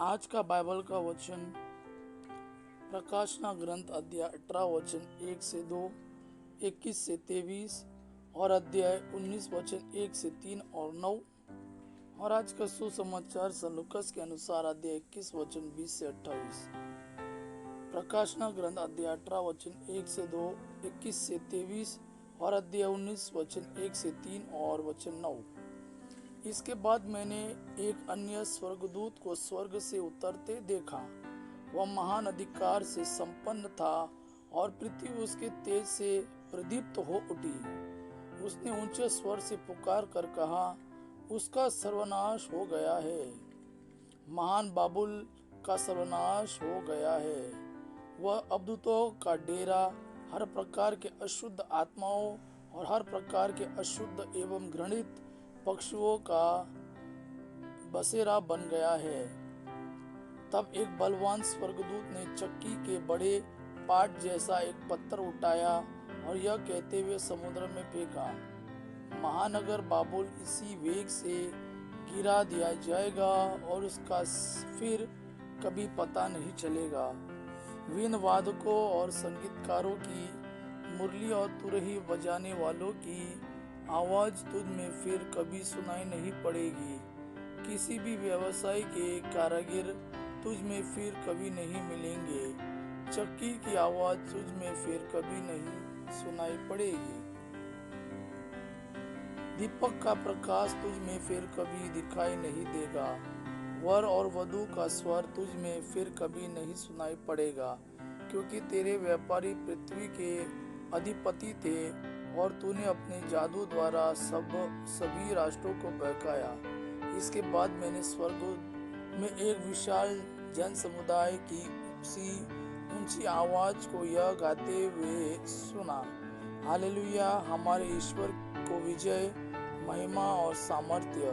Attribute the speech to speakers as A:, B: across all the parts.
A: आज का बाइबल का वचन प्रकाशना ग्रंथ अध्याय 18 वचन 1 से 2, 21 से 23 और अध्याय 19 वचन 1 से 3 और 9। और आज का सुसमाचार सन लूकास के अनुसार अध्याय 21 वचन 20 से 28। प्रकाशना ग्रंथ अध्याय 18 वचन 1 से 2, 21 से 23 और अध्याय 19 वचन 1 से 3 और वचन 9। इसके बाद मैंने एक अन्य स्वर्गदूत को स्वर्ग से उतरते देखा। वह महान अधिकार से संपन्न था और पृथ्वी उसके तेज से प्रदीप्त हो उठी। उसने ऊंचे स्वर से पुकार कर कहा, उसका सर्वनाश हो गया है, महान बाबुल का सर्वनाश हो गया है। वह अबदूतों का डेरा, हर प्रकार के अशुद्ध आत्माओं और हर प्रकार के अशुद्ध एवं घृणित पशुओं का बसेरा बन गया है। तब एक बलवान स्वर्गदूत ने चक्की के बड़े पाट जैसा एक पत्थर उठाया और यह कहते हुए समुद्र में फेंका, महानगर बाबुल इसी वेग से गिरा दिया जाएगा और उसका फिर कभी पता नहीं चलेगा। वीण वादकों और संगीतकारों की, मुरली और तुरही बजाने वालों की आवाज तुझ में फिर कभी सुनाई नहीं पड़ेगी। किसी भी व्यवसाय के कारीगर तुझ में फिर कभी नहीं मिलेंगे। चक्की की आवाज तुझ में फिर कभी नहीं सुनाई पड़ेगी। दीपक का प्रकाश तुझ में फिर कभी दिखाई नहीं देगा। वर और वधू का स्वर तुझ में फिर कभी नहीं सुनाई पड़ेगा, क्योंकि तेरे व्यापारी पृथ्वी के अधिपति थे और तूने अपने जादू द्वारा सभी राष्ट्रों को बहकाया। इसके बाद मैंने स्वर्ग में एक विशाल जन समुदाय की ऊंची आवाज को यह गाते हुए सुना, हालेलुया, हमारे ईश्वर को विजय, महिमा और सामर्थ्य,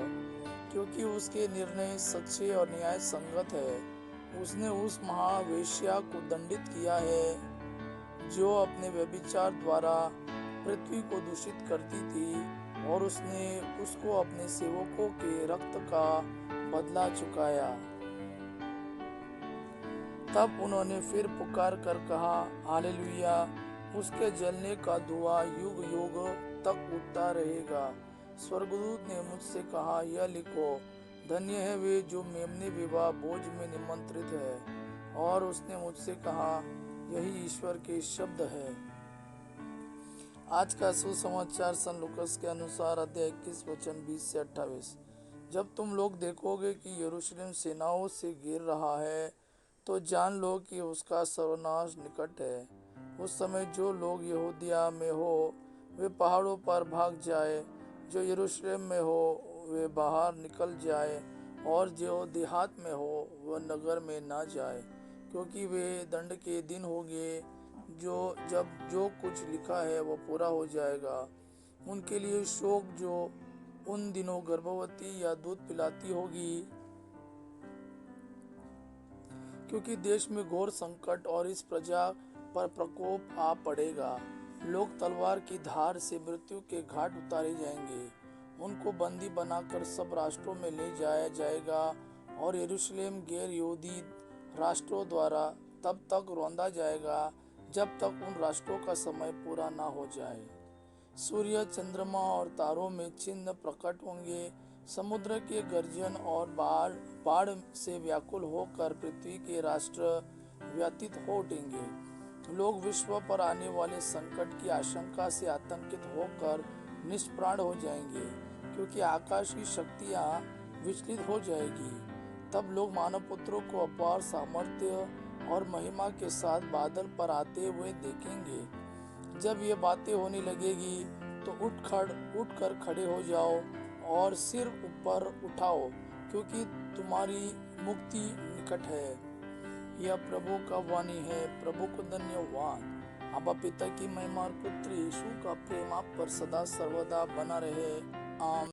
A: क्योंकि उसके निर्णय सच्चे और न्याय संगत है। उसने उस महावेश्या को दंडित किया है जो अपने व्यभिचार द्वारा पृथ्वी को दूषित करती थी, और उसने उसको अपने सेवकों के रक्त का बदला चुकाया। तब उन्होंने फिर पुकार कर कहा, हालेलुया, उसके जलने का धुआं युग युग तक उठता रहेगा। स्वर्गदूत ने मुझसे कहा, यह लिखो, धन्य है वे जो मेमने विवाह भोज में निमंत्रित है। और उसने मुझसे कहा, यही ईश्वर के शब्द है। आज का सुसमाचार सन लूकास के अनुसार अध्याय 21 वचन 20 से 28। जब तुम लोग देखोगे कि यरूशलेम सेनाओं से घिर रहा है, तो जान लो कि उसका सर्वनाश निकट है। उस समय जो लोग यहूदिया में हो वे पहाड़ों पर भाग जाए, जो यरूशलेम में हो वे बाहर निकल जाए, और जो देहात में हो वह नगर में ना जाए, क्योंकि वे दंड के दिन होंगे। जब जो कुछ लिखा है वो पूरा हो जाएगा। उनके लिए शोक जो उन दिनों गर्भवती या दूध पिलाती होगी, क्योंकि देश में घोर संकट और इस प्रजा पर प्रकोप आ पड़ेगा। लोग तलवार की धार से मृत्यु के घाट उतारे जाएंगे। उनको बंदी बनाकर सब राष्ट्रों में ले जाया जाएगा, और यरूशलेम गैर यहूदी राष्ट्रों द्वारा तब तक रौंदा जाएगा जब तक उन राष्ट्रों का समय पूरा ना हो जाए। सूर्य, चंद्रमा और तारों में चिन्ह प्रकट होंगे। समुद्र के गर्जन और बाढ़ से व्याकुल होकर पृथ्वी के राष्ट्र व्यतीत हो उठेंगे। लोग विश्व पर आने वाले संकट की आशंका से आतंकित होकर निष्प्राण हो जाएंगे, क्योंकि आकाश की शक्तियां विचलित हो जाएगी। तब लोग मानव पुत्रों को अपार सामर्थ्य और महिमा के साथ बादल पर आते हुए देखेंगे। जब ये बातें होने लगेगी तो उठ कर खड़े हो जाओ और सिर ऊपर उठाओ, क्योंकि तुम्हारी मुक्ति निकट है। यह प्रभु का वाणी है। प्रभु को धन्यवाद। अब्बा पिता की महिमा और पुत्र यीशु का प्रेम आप पर सदा सर्वदा बना रहे। आमीन।